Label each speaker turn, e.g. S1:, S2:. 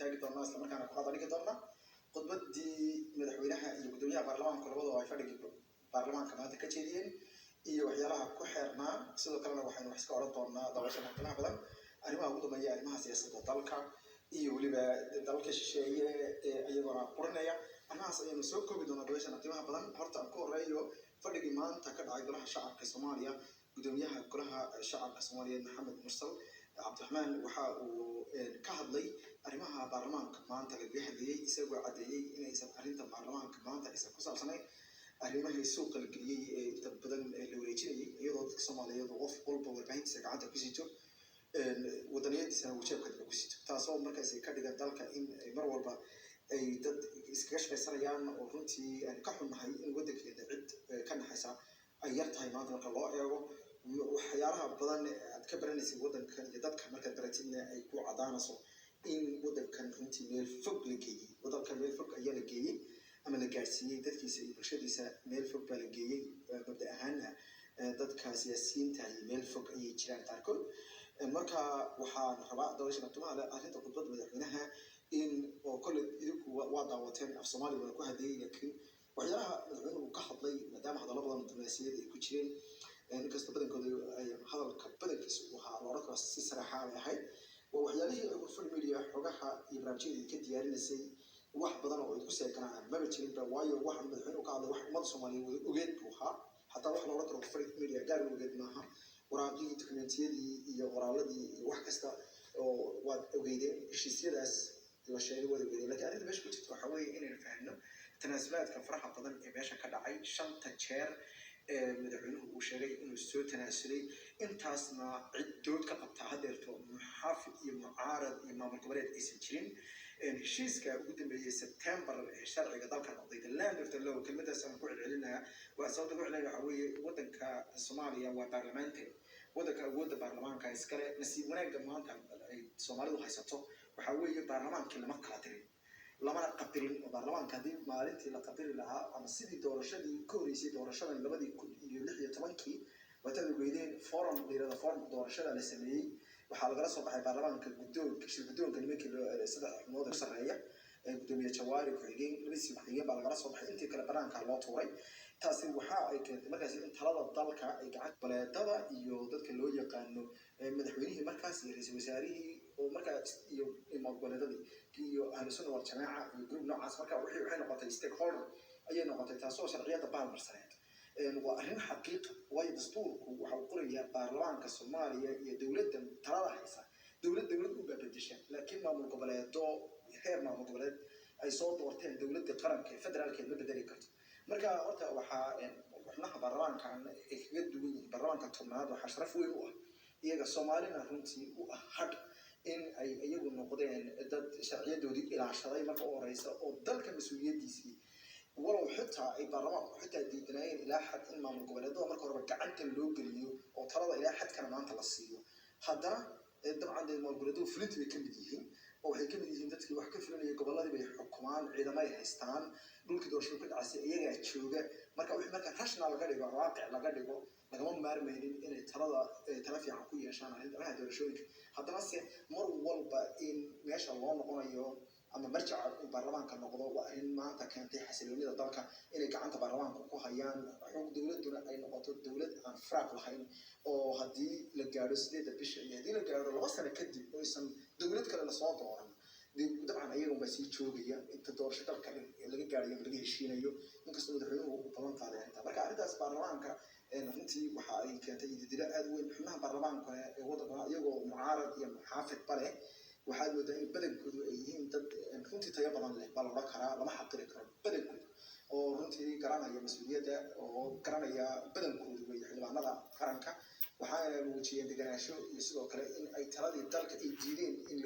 S1: taagi doonaa isla markaana ku qadari doonaa khudbadii madaxweynaha iyo gudoomiyaha baarlamaanka labadaba ay fadhigii baarlamaanka maanta ka jeediyeen iyo waxyaalaha ku xeernaa sidoo kalena waxaynu wax iska oran doonaa daawashada qiimaha badan arrimaha ugu dambeeya arrimaha siyaasadda dalka iyo weliba dalka shisheeye ee iyaguna qurinaya arrimahaas ayaynu soo koobi doonaa daawashada qiimaha badan horta aan ku horeeyo fadhigii maanta ka dhacay golaha shacabka Soomaaliya gudoomiyaha golaha shacabka Soomaaliya Maxamed Mursal Cabdiraxmaan waxa uu ka hadlay arrimaha baarlamaanka maanta laga hadlayay isagoo cadeeyay inaysan arrinta baarlamaanka maanta aysan ku saabsanayn arrimaha suuqa la geliyay ee inta badan la wareejinayay iyadoo dadka Soomaaliyeed qof walba warbaahintiisa gacanta ku sito wadaniyadiisa wajabka ku sito taasoo markaas ay ka dhigan dalka in mar walba ay dad iskaga shaqaysanayaan oo runtii aan ka xunnahay in wadankeeda cid ka naxaysa ay yar tahay maanta marka loo eego waxyaalaha badan aad ka baranaysid wadankan iyo dadka marka baratidna ay ku cadaanayso in wadankan runtii meel fog la geeyay wadanka meel fog ayaa la geeyay ama la gaarsiiyay dadkiisa iyo bulshadiisa meel fog baa la geeyay mabda ahaanna dadka siyaasiyiinta iyo meel fog ayay jiraan qaarkood marka waxaan rabaa daawashada qiimaha leh arrinta khudbadda madaxweynaha in oo kale idinku waa daawateen af Soomaaliya waa ku hadlayay laakiin waxyaalaha madaxweynuhu ka hadlay maadaama hadallo badan diblomaasiyadeed ay ku jireen inkasta badankooda ay hadalka badankiisa uu ahaa looran karo si saraaxa ah ahayd waa waxyaalihii ay urfan media xogaha iyo barnaamijyada ka diyaarinaysay wax badan oo ay ku seekanaan maba jirinba waayo waxa madaxweynuhu ka hadlay wax ummadda Soomaaliyeed ogeed buu ahaa xataa wax looran karo urfan media gaar ogeed maaha waraaqii dokumentiyadii iyo qoraaladii iyo wax kasta oo waad ogeydeen heshiisyadaas la sheegay wada ogeydeen laakiin arrinta meesha ku jirta waxa weeye inaynu fahanno tanaasulaadka faraha badan ee meesha ka dhacay 5 jeer madaxweynuhu uu sheegay inuu soo tanaasulay intaasna cidood ka qabta hadeerto muxaafid iyo mucaarad iyo maamul goboleed aysan jirin heshiiska ugu dambeeyay September sharciga dalka noqday land of the law kelmadaas aan ku celcelinayaa waa sababta ku celcelinaya waxa weeye wadanka Soomaaliya waa baarlamaanka wadanka awoodda baarlamaanka iskale nasiib wanaagga maanta ay Soomaalidu haysato waxa weeye baarlamaanka lama kala tirin lama qadirin baarlamaanka hadii maalintii la qadiri lahaa ama sidii doorashadii ka horeysay doorashada 2016 wata ogeydeen forum leeyahay forum doorashada la sameeyay waxa laga soo baxay baarlamaanka guddoonka nimankii saddex xubnood oo sareeya gudoomiye Jawaari ku xigeen rasiid ku xigeen baa laga soo baxay intii kale banaanka loo tuuray taasi waxa ay keentay markaas in talada dalka ay gacan baleedada iyo dadka loo yaqaano madaxweynihii markaas iyo ra'iisul wasaarihii oo markaas iyo maamulada iyo ahlusunna wal jamaaca iyo group noocaas marka waxay noqotay stakeholder ayay noqotay taasoo sharciyada baalmarsaneed waa arrin xaqiiq way dastuurku waxa uu qorayaa baarlamaanka Soomaaliya iyo dawladda talada haysa dawlad u bedeshay laakiin maamul goboleedo heer maamul goboleed ay soo doorteen dawladda qaranka federaalka ma bedeli karto marka horta waxa xubnaha baarlamaanka ay kaga duwan yihiin baarlamaanka tobnaad waxa sharaf weyn u ah iyaga Soomaalina runtii u ah had in ay iyagu noqdeen dad sharciyadoodii ilaashaday marka oo horeysa oo dalka mas'uuliyadiisii walow xitaa ay baarlamaanku xitaa diidanaayeen ilaa xad in maamul goboleedada marka hore gacanta loo geliyo oo talada ilaa xad kana maanta la siiyo haddana dabcan maamul goboleedadu fulinti bay ka mid yihiin oo waxay ka mid yihiin dadkii wax ka fulinaya goboladii bay xukumaan ciidamada ay haystaan dhulkii doorashada ka dhacay iyaga jooga marka wixii marka national laga dhigo waaqic laga dhigo lagama maarmaynin inay tala fiican ku yeeshaan arrimaha doorashooyinka haddana se mar walba in meesha loo noqonayo ama marjaca baarlamaanka noqdo waa in maanta keentay xasiloonida dalka inay gacanta baarlamaanka ku hayaan xog dawladuna ay noqoto dawlad aan faraaq lahayn oo hadii la gaaro 8 bisha iyo hadii la gaaro 2 sano kadib oo aysan dawlad kale la soo dooran dabcan ayagu ma sii joogaya inta doorasho dalka laga gaarayo laga heshiinayo inkastoo madaxweynuhu uu balan qaaday inta marka arrintaas baarlamaanka runtii waxa ay keentay didila aad weyn xubnaha baarlamaanka ee wadanka iyagoo mucaarad iyo muxaafid bale waxaad moodaa in badankoodu ay yihiin dad runtii tayo badan leh bal oran karaa lama xaqiri karo badankoodu oo runtii garanaya mas'uuliyadda oo garanaya badankoodu way xildhibaanada qaranka waxaana muujiyeen deganaansho iyo sidoo kale in ay taladii dalka ay diideen in